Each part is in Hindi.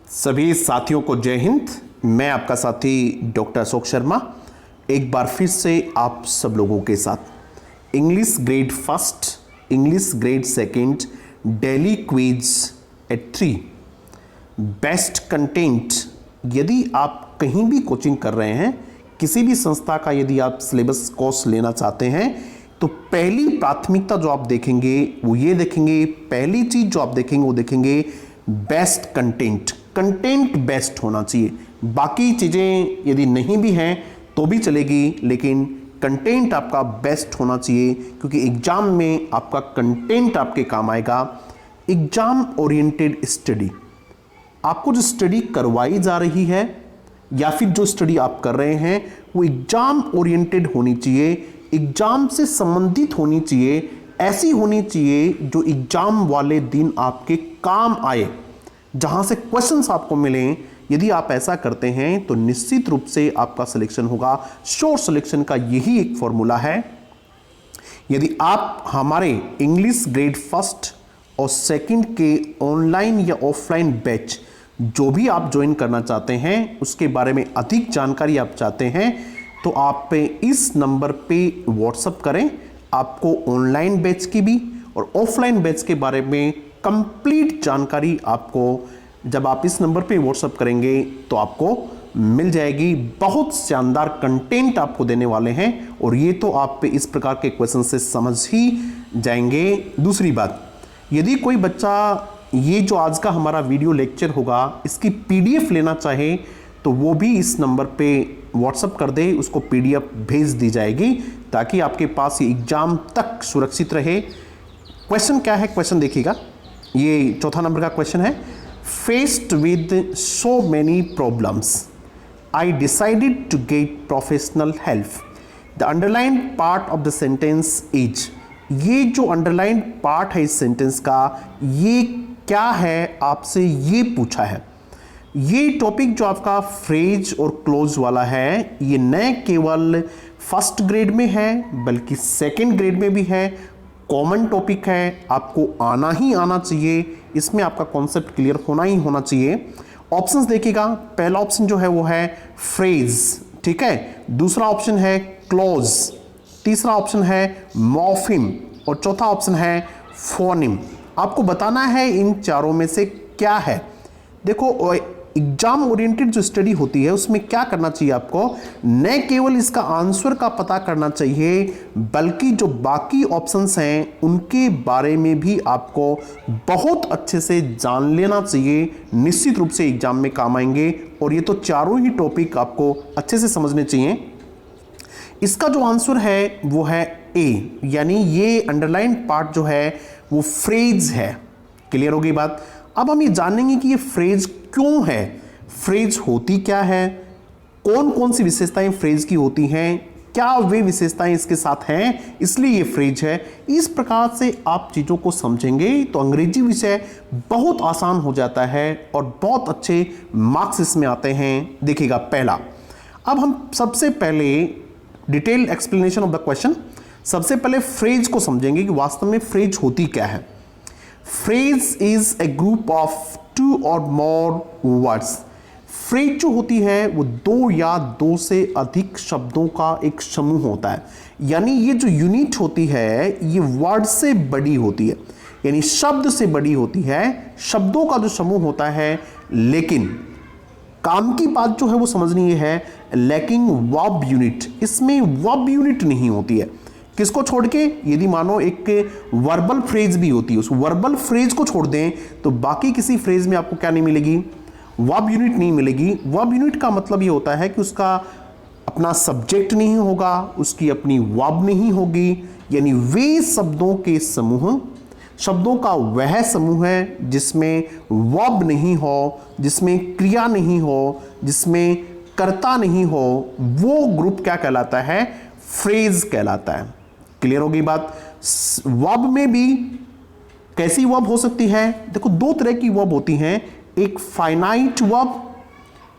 सभी साथियों को जय हिंद। मैं आपका साथी डॉक्टर अशोक शर्मा एक बार फिर से आप सब लोगों के साथ English grade first, English grade second daily quiz at 3 best content. यदि आप कहीं भी कोचिंग कर रहे हैं, किसी भी संस्था का यदि आप सिलेबस कोर्स लेना चाहते हैं, तो पहली प्राथमिकता जो आप देखेंगे वो ये देखेंगे, पहली चीज जो आप देखेंगे वो देखेंगे बेस्ट कंटेंट। कंटेंट बेस्ट होना चाहिए। बाकी चीज़ें यदि नहीं भी हैं तो भी चलेगी, लेकिन कंटेंट आपका बेस्ट होना चाहिए, क्योंकि एग्जाम में आपका कंटेंट आपके काम आएगा। एग्जाम ओरिएंटेड स्टडी, आपको जो स्टडी करवाई जा रही है या फिर जो स्टडी आप कर रहे हैं वो एग्जाम ओरिएंटेड होनी चाहिए, एग्जाम से संबंधित होनी चाहिए, ऐसी होनी चाहिए जो एग्जाम वाले दिन आपके काम आए, जहां से क्वेश्चंस आपको मिलें। यदि आप ऐसा करते हैं तो निश्चित रूप से आपका सिलेक्शन होगा। शॉर्ट सिलेक्शन का यही एक फॉर्मूला है। यदि आप हमारे इंग्लिश ग्रेड फर्स्ट और सेकंड के ऑनलाइन या ऑफलाइन बैच जो भी आप ज्वाइन करना चाहते हैं, उसके बारे में अधिक जानकारी आप चाहते हैं, तो आप इस नंबर पे व्हाट्सएप करें। आपको ऑनलाइन बैच की भी और ऑफलाइन बैच के बारे में कंप्लीट जानकारी आपको जब आप इस नंबर पे व्हाट्सएप करेंगे तो आपको मिल जाएगी। बहुत शानदार कंटेंट आपको देने वाले हैं और ये तो आप इस प्रकार के क्वेश्चन से समझ ही जाएंगे। दूसरी बात, यदि कोई बच्चा ये जो आज का हमारा वीडियो लेक्चर होगा इसकी पीडीएफ लेना चाहे तो वो भी इस नंबर पे व्हाट्सएप कर दे, उसको पीडीएफ भेज दी जाएगी ताकि आपके पास ये एग्जाम तक सुरक्षित रहे। क्वेश्चन क्या है, क्वेश्चन देखिएगा। ये चौथा नंबर का क्वेश्चन है। Faced with so many problems I decided to get professional help. The underline part of the sentence is. ये जो अंडरलाइन पार्ट है इस सेंटेंस का, ये क्या है, आपसे ये पूछा है। ये टॉपिक जो आपका फ्रेज और क्लोज वाला है, ये न केवल फर्स्ट ग्रेड में है बल्कि सेकंड ग्रेड में भी है। कॉमन टॉपिक है, आपको आना ही आना चाहिए, इसमें आपका कॉन्सेप्ट क्लियर होना ही होना चाहिए। ऑप्शंस देखिएगा। पहला ऑप्शन जो है वो है फ्रेज, ठीक है। दूसरा ऑप्शन है क्लोज, तीसरा ऑप्शन है मॉर्फिम और चौथा ऑप्शन है फोनिम। आपको बताना है इन चारों में से क्या है। देखो, एग्जाम ओरिएंटेड जो स्टडी होती है उसमें क्या करना चाहिए आपको, न केवल इसका आंसर का पता करना चाहिए बल्कि जो बाकी ऑप्शंस हैं उनके बारे में भी आपको बहुत अच्छे से जान लेना चाहिए। निश्चित रूप से एग्जाम में काम आएंगे और ये तो चारों ही टॉपिक आपको अच्छे से समझने चाहिए। इसका जो आंसर है वो है ए, यानी ये अंडरलाइन पार्ट जो है वो फ्रेज है। क्लियर हो गई बात। अब हम ये जानेंगे कि ये फ्रेज क्यों है, फ्रेज होती क्या है, कौन कौन सी विशेषताएं फ्रेज की होती हैं, क्या वे विशेषताएं इसके साथ हैं इसलिए ये फ्रेज है। इस प्रकार से आप चीज़ों को समझेंगे तो अंग्रेजी विषय बहुत आसान हो जाता है और बहुत अच्छे मार्क्स इसमें आते हैं। देखिएगा पहला, अब हम सबसे पहले detail explanation of the question, सबसे पहले फ्रेज को समझेंगे कि वास्तव में फ्रेज होती क्या है। Phrase is a group of 2 और मोर वर्ड्स। फ्रेज जो होती है वो 2 या 2 से अधिक शब्दों का एक समूह होता है। यानी ये जो यूनिट होती है ये वर्ड से बड़ी होती है, यानी शब्द से बड़ी होती है, शब्दों का जो समूह होता है। लेकिन काम की बात जो है वो समझनी है, लैकिंग वर्ब यूनिट, इसमें वर्ब यूनिट नहीं होती है। किसको छोड़ के, यदि मानो एक वर्बल फ्रेज भी होती है, उस वर्बल फ्रेज को छोड़ दें तो बाकी किसी फ्रेज में आपको क्या नहीं मिलेगी, वर्ब यूनिट नहीं मिलेगी। वर्ब यूनिट का मतलब ये होता है कि उसका अपना सब्जेक्ट नहीं होगा, उसकी अपनी वर्ब नहीं होगी, यानी वे शब्दों के समूह, शब्दों का वह समूह है जिसमें वर्ब नहीं हो, जिसमें क्रिया नहीं हो, जिसमें कर्ता नहीं हो, वो ग्रुप क्या कहलाता है, फ्रेज कहलाता है। क्लियर होगी बात। वर्ब में भी कैसी वर्ब हो सकती है, देखो 2 तरह की वर्ब होती हैं। एक फाइनाइट वर्ब,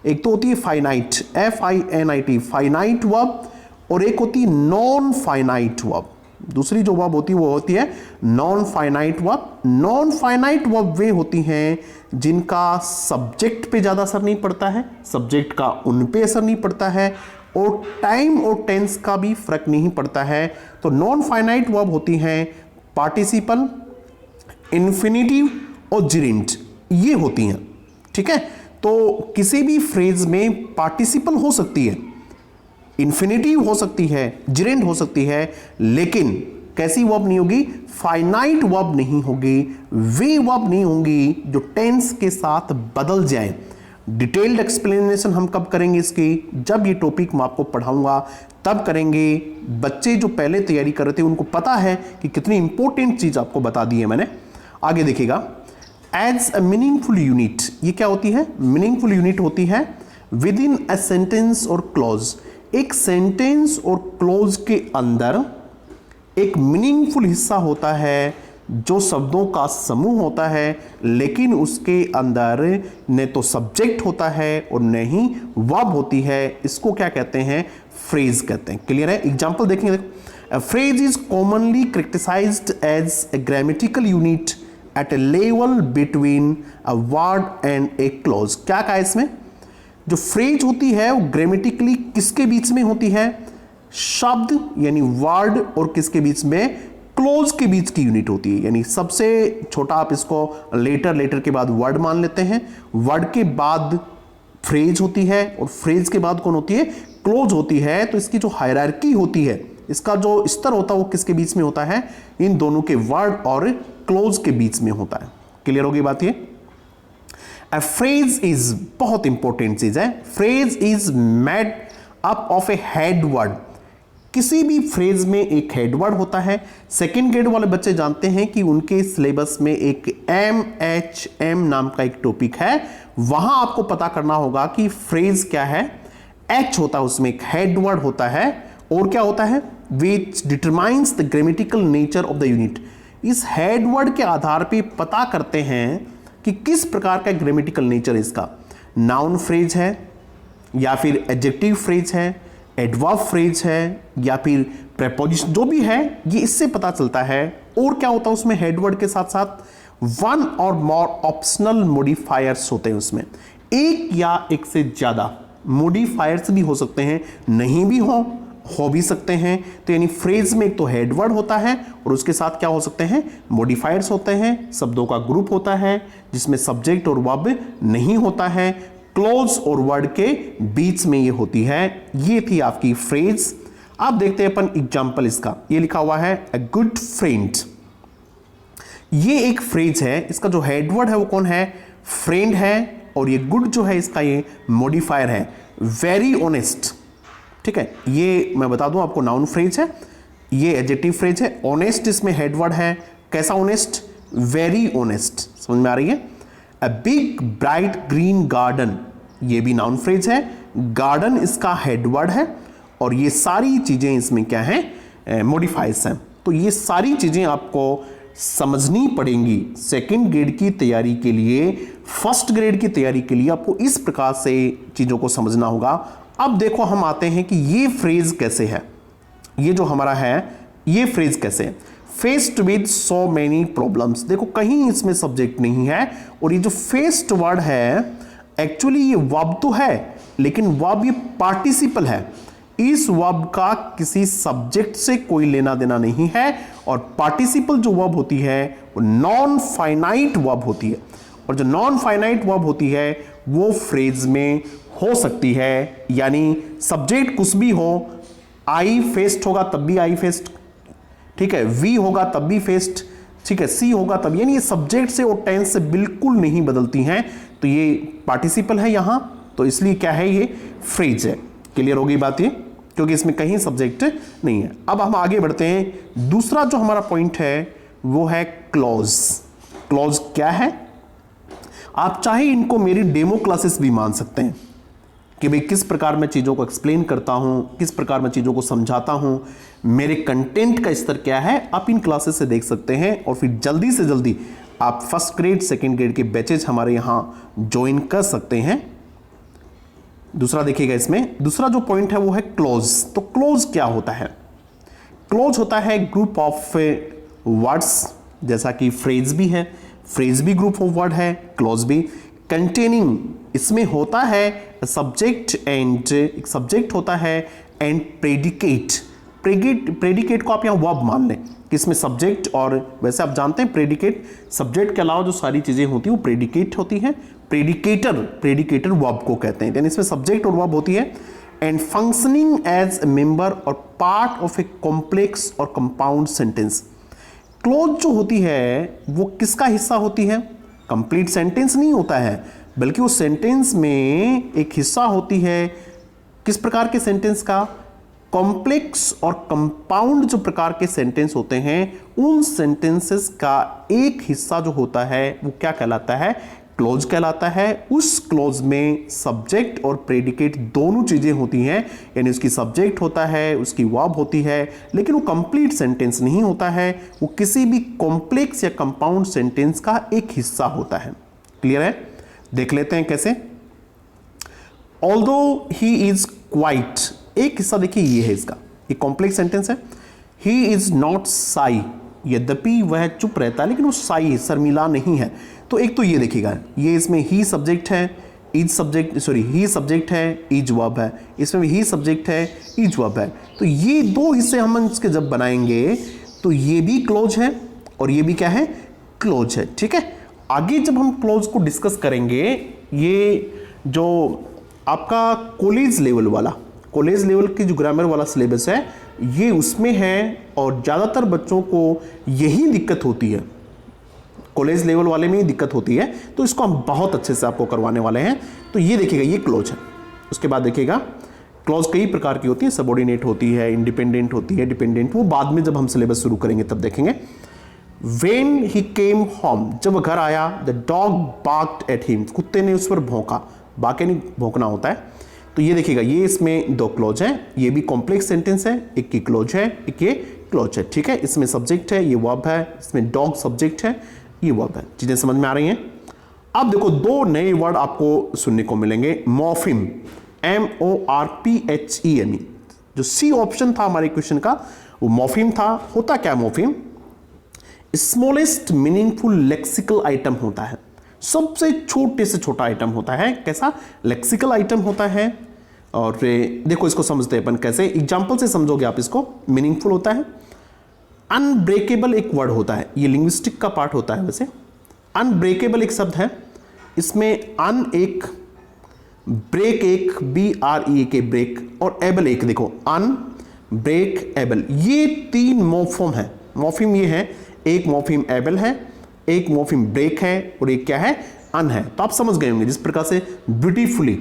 एक तो होती है फाइनाइट, FINIT फाइनाइट वर्ब, और एक होती है नॉन फाइनाइट वर्ब। दूसरी जो वर्ब होती है वो होती है non finite verb. Non finite verb वे होती हैं जिनका सब्जेक्ट पे ज़्यादा असर नहीं पड़ता है, सब्जेक्ट का उन पे असर नहीं पड़ता है, और टाइम और टेंस का भी फर्क नहीं पड़ता है। तो नॉन फाइनाइट वर्ब होती हैं पार्टिसिपल, इन्फिनिटिव और जिरेंट, ये होती हैं। ठीक है, तो किसी भी फ्रेज में पार्टिसिपल हो सकती है, इन्फिनिटिव हो सकती है, जिरेंट हो सकती है, लेकिन कैसी वर्ब नहीं होगी? फाइनाइट वर्ब नहीं होगी, वे वर्ब नहीं होंगी जो टेंस के साथ बदल जाए। डिटेल्ड एक्सप्लेनेशन हम कब करेंगे इसकी? जब ये टॉपिक मैं आपको पढ़ाऊंगा तब करेंगे। बच्चे जो पहले तैयारी कर रहे थे उनको पता है कि कितनी इंपॉर्टेंट चीज आपको बता दी है मैंने। आगे देखिएगा, एज अ मीनिंगफुल यूनिट, ये क्या होती है? मीनिंगफुल यूनिट होती है विद इन अ सेंटेंस और क्लॉज। एक सेंटेंस और क्लॉज के अंदर एक मीनिंगफुल हिस्सा होता है जो शब्दों का समूह होता है, लेकिन उसके अंदर न तो सब्जेक्ट होता है और न ही वर्ब होती है। इसको क्या कहते हैं? फ्रेज कहते हैं। क्लियर है? एग्जांपल देखेंगे। A phrase is commonly characterized as a grammatical unit at a level between a word and a clause। क्या कहा इसमें? जो फ्रेज होती है वो ग्रामेटिकली किसके बीच में होती है? शब्द यानी वर्ड और किसके बीच में? क्लोज के बीच की यूनिट होती है। यानी सबसे छोटा आप इसको लेटर के बाद वर्ड मान लेते हैं, वर्ड के बाद फ्रेज होती है और फ्रेज के बाद कौन होती है? क्लोज होती है। तो इसकी जो हायरार्की होती है, इसका जो स्तर होता है वो किसके बीच में होता है? इन दोनों के वर्ड और क्लोज के बीच में होता है। क्लियर होगी बात ये? A phrase is बहुत इंपॉर्टेंट चीज है। Phrase is made up of A head word. किसी भी फ्रेज में एक हेड वर्ड होता है। सेकेंड ग्रेड वाले बच्चे जानते हैं कि उनके सिलेबस में एक MHM नाम का एक टॉपिक है, वहां आपको पता करना होगा कि फ्रेज क्या है। H होता है उसमें, एक हेड वर्ड होता है, और क्या होता है? विच determines the grammatical nature of the unit. इस हेड वर्ड के आधार पे पता करते हैं कि किस प्रकार का ग्रामेटिकल नेचर है इसका। नाउन फ्रेज है या फिर एडजेक्टिव फ्रेज है, एडवर्ब फ्रेज है या फिर प्रेपोजिशन, जो भी है ये इससे पता चलता है। और क्या होता है उसमें? हेड वर्ड के साथ साथ वन और मोर ऑप्शनल मॉडिफायर्स होते हैं उसमें। एक या एक से ज्यादा मॉडिफायर्स भी हो सकते हैं, नहीं भी हो भी सकते हैं। तो यानी फ्रेज में एक तो हेड वर्ड होता है और उसके साथ क्या हो सकते हैं? मॉडिफायर्स होते हैं। शब्दों का ग्रुप होता है जिसमें सब्जेक्ट और वर्ब नहीं होता है। क्लोज और वर्ड के बीच में ये होती है। ये थी आपकी फ्रेज। अब देखते हैं अपन एग्जांपल इसका। ये लिखा हुआ है अ गुड फ्रेंड। ये एक फ्रेज है। इसका जो हेड वर्ड है वो कौन है? फ्रेंड है। और ये गुड जो है इसका ये मॉडिफायर है। वेरी ऑनेस्ट, ठीक है, ये मैं बता दूं आपको नाउन फ्रेज है, ये एडजेक्टिव फ्रेज है। ऑनेस्ट इसमें हेड वर्ड है। कैसा ऑनेस्ट? Very honest. समझ में आ रही है? A big bright green garden, ये भी नाउन फ्रेज है। गार्डन इसका हेड वर्ड है और ये सारी चीजें इसमें क्या है? मॉडिफाइज हैं। तो ये सारी चीजें आपको समझनी पड़ेंगी सेकंड ग्रेड की तैयारी के लिए। फर्स्ट ग्रेड की तैयारी के लिए आपको इस प्रकार से चीजों को समझना होगा। अब देखो हम आते हैं कि ये फ्रेज कैसे है। ये जो हमारा है ये फ्रेज कैसे है? Faced with so many problems. देखो कहीं इसमें सब्जेक्ट नहीं है और ये जो फेस्ड वर्ड है एक्चुअली ये वर्ब तो है, लेकिन वर्ब ये पार्टिसिपल है। इस वर्ब का किसी सब्जेक्ट से कोई लेना देना नहीं है। और पार्टिसिपल जो वर्ब होती है वो नॉन फाइनाइट वर्ब होती है। और जो नॉन फाइनाइट वर्ब होती है वो फ्रेज में हो सकती है। यानी सब्जेक्ट कुछ भी हो, आई फेस्ट होगा तब भी आई फेस्ट, ठीक है, वी होगा तब भी फेस्ट, ठीक है, सी होगा तब, यानी ये सब्जेक्ट से और टेंस से बिल्कुल नहीं बदलती हैं। तो ये पार्टिसिपल है यहां, तो इसलिए क्या है? ये फ्रेज है। क्लियर होगी बात ये? क्योंकि इसमें कहीं सब्जेक्ट नहीं है। अब हम आगे बढ़ते हैं। दूसरा जो हमारा पॉइंट है वो है क्लॉज। क्लॉज क्या है? आप चाहे इनको मेरी डेमो क्लासेस भी मान सकते हैं कि भाई किस प्रकार मैं चीज़ों को एक्सप्लेन करता हूं, किस प्रकार मैं चीज़ों को समझाता हूं, मेरे कंटेंट का स्तर क्या है, आप इन क्लासेस से देख सकते हैं। और फिर जल्दी से जल्दी आप फर्स्ट ग्रेड सेकेंड ग्रेड के बैचेज हमारे यहां ज्वाइन कर सकते हैं। दूसरा देखिएगा, इसमें दूसरा जो पॉइंट है वो है क्लोज। तो क्लोज क्या होता है? क्लोज होता है ग्रुप ऑफ वर्ड्स, जैसा कि फ्रेज भी है, फ्रेज भी ग्रुप ऑफ वर्ड है, क्लोज भी। कंटेनिंग, इसमें होता है सब्जेक्ट एंड, एक सब्जेक्ट होता है एंड प्रेडिकेट। प्रेडिकेट को आप यहाँ वर्ब मान लें कि इसमें सब्जेक्ट, और वैसे आप जानते हैं प्रेडिकेट सब्जेक्ट के अलावा जो सारी चीजें होती हैं वो प्रेडिकेट होती हैं। प्रेडिकेटर वर्ब को कहते हैं, यानी इसमें सब्जेक्ट और वर्ब होती है। And functioning as a member or part of a complex or compound sentence. Clause जो होती है वो किसका हिस्सा होती है? कंप्लीट सेंटेंस नहीं होता है, बल्कि वो सेंटेंस में एक हिस्सा होती है। किस प्रकार के सेंटेंस का? कॉम्प्लेक्स और कंपाउंड जो प्रकार के सेंटेंस होते हैं उन सेंटेंसेस का एक हिस्सा जो होता है वो क्या कहलाता है? क्लोज कहलाता है। उस क्लोज में सब्जेक्ट और प्रेडिकेट दोनों चीजें होती हैं, यानी उसकी सब्जेक्ट होता है, उसकी वर्ब होती है, लेकिन वो कंप्लीट सेंटेंस नहीं होता है, वो किसी भी कॉम्प्लेक्स या कंपाउंड सेंटेंस का एक हिस्सा होता है। क्लियर है? देख लेते हैं कैसे। ऑल्दो ही इज क्वाइट, एक हिस्सा देखिए ये है इसका, ये कॉम्प्लेक्स सेंटेंस है। ही इज नॉट साई, यद्यपि वह चुप रहता है लेकिन वो साई शर्मिला नहीं है। तो एक तो ये देखिएगा, ये इसमें ही सब्जेक्ट है, is subject, sorry he subject है, इज वर्ब है, इसमें भी ही सब्जेक्ट है, इज वर्ब है। तो ये दो हिस्से हम इसके जब बनाएंगे तो ये भी क्लोज है और ये भी क्या है? क्लोज है। ठीक है, आगे जब हम क्लोज को डिस्कस करेंगे, ये जो आपका कॉलेज लेवल की जो ग्रामर वाला सिलेबस है ये उसमें है, और ज़्यादातर बच्चों को यही दिक्कत होती है, कॉलेज लेवल वाले में ही दिक्कत होती है। तो इसको हम बहुत अच्छे से आपको करवाने वाले हैं। तो ये देखिएगा, ये क्लोज है। उसके बाद देखिएगा क्लोज कई प्रकार की होती है, सबऑर्डिनेट होती है, इंडिपेंडेंट होती है, डिपेंडेंट, वो बाद में जब हम सिलेबस शुरू करेंगे तब देखेंगे। When he came home, जब वह घर आया, the dog barked at him, कुत्ते ने उस पर भौंका, बाके नहीं भौंकना होता है। तो ये देखिएगा, ये इसमें दो क्लोज है, ये भी कॉम्प्लेक्स सेंटेंस है, एक की क्लोज है, एक ये क्लोज है। ठीक है, इसमें सब्जेक्ट है, ये वर्ब है, इसमें डॉग सब्जेक्ट है, ये वर्ब है। चीजें समझ में आ रही हैं? अब देखो दो नए वर्ड आपको सुनने को मिलेंगे, मॉर्फिम, MORPHEME। जो सी ऑप्शन था हमारे क्वेश्चन का वो मॉर्फिम था। होता क्या morpheme? Smallest meaningful lexical item होता है, सबसे छोटे से छोटा आइटम होता है। कैसा? लेक्सिकल आइटम होता है। और देखो इसको समझते हैं अपन कैसे, एग्जांपल से समझोगे आप इसको। मीनिंगफुल होता है। अनब्रेकेबल एक वर्ड होता है, ये लिंग्विस्टिक का पार्ट होता है वैसे। अनब्रेकेबल एक शब्द है, इसमें अन एक, ब्रेक एक, BREAK ब्रेक, और एबल एक। देखो अन, ब्रेक, एबल, ये तीन मॉर्फिम है। मॉर्फिम ये है, एक मॉर्फिम एबल है, एक मॉर्फिम ब्रेक है, और एक क्या है? अन है। तो आप समझ गए होंगे जिस प्रकार से ब्यूटीफुली,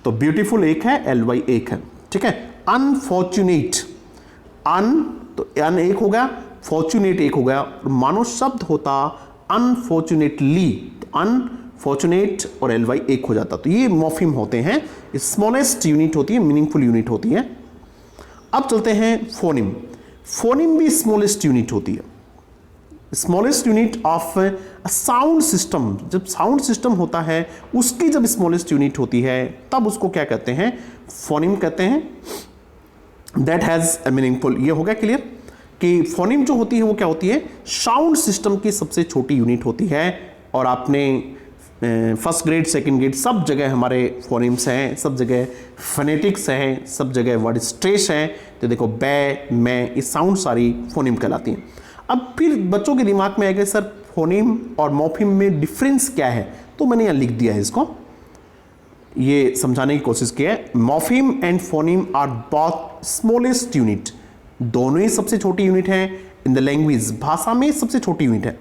तो ब्यूटीफुल एक है, LY एक है। ठीक है। अनफॉर्चुनेट, अन तो अन एक हो गया, फॉर्चुनेट एक हो गया, और मानो शब्द होता अनफॉर्चुनेटली, तो अनफॉर्चुनेट और LY एक हो जाता। तो ये मॉर्फिम होते हैं, स्मॉलेस्ट यूनिट होती है, मीनिंगफुल यूनिट होती है। अब चलते हैं फोनिम। फोनिम भी स्मॉलेस्ट यूनिट होती है, smallest unit of sound system. जब साउंड सिस्टम होता है उसकी जब स्मॉलेस्ट यूनिट होती है तब उसको क्या कहते हैं? फोनिम कहते हैं। दैट हैज ए मीनिंगफुल, ये हो गया क्लियर कि फोनिम जो होती है वो क्या होती है? साउंड सिस्टम की सबसे छोटी यूनिट होती है। और आपने फर्स्ट ग्रेड, सेकंड ग्रेड, सब जगह हमारे फोनिम्स हैं, सब जगह फोनेटिक्स हैं, सब जगह वर्ड स्ट्रेस है। तो देखो बै, मैं, ये साउंड सारी फोनिम कहलाती हैं। अब फिर बच्चों के दिमाग में आएगा सर फोनिम और मॉर्फिम में डिफरेंस क्या है? तो मैंने यहाँ लिख दिया है इसको, ये समझाने की कोशिश की है। Morpheme and phoneme are both smallest unit, दोनों ही सबसे छोटी यूनिट है इन द लैंग्वेज, भाषा में सबसे छोटी यूनिट है।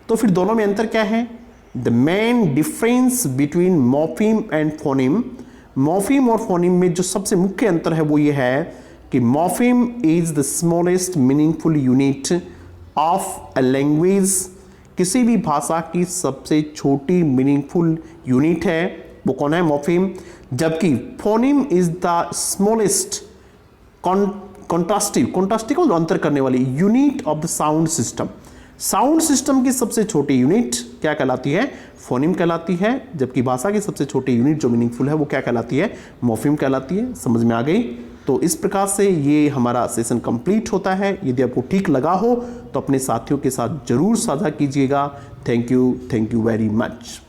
तो फिर दोनों में अंतर क्या है? The main difference between morpheme and phoneme, morpheme और फोनिम में जो सबसे मुख्य अंतर है वो ये है कि morpheme is the smallest meaningful unit of a language, किसी भी भाषा की सबसे छोटी मीनिंगफुल यूनिट है, वो कौन है? मॉर्फिम। जबकि फोनिम इज द स्मॉलेस्ट कॉन्ट्रास्टिव, कॉन्ट्रास्टिव अंतर करने वाली unit of the sound system. Sound system की सबसे छोटी यूनिट क्या कहलाती है? फोनिम कहलाती है। जबकि भाषा की सबसे छोटी यूनिट जो मीनिंगफुल है वो क्या कहलाती है? मॉर्फिम कहलाती है। समझ में आ गई? तो इस प्रकार से ये हमारा सेशन कंप्लीट होता है। यदि आपको ठीक लगा हो तो अपने साथियों के साथ जरूर साझा कीजिएगा। Thank you very much.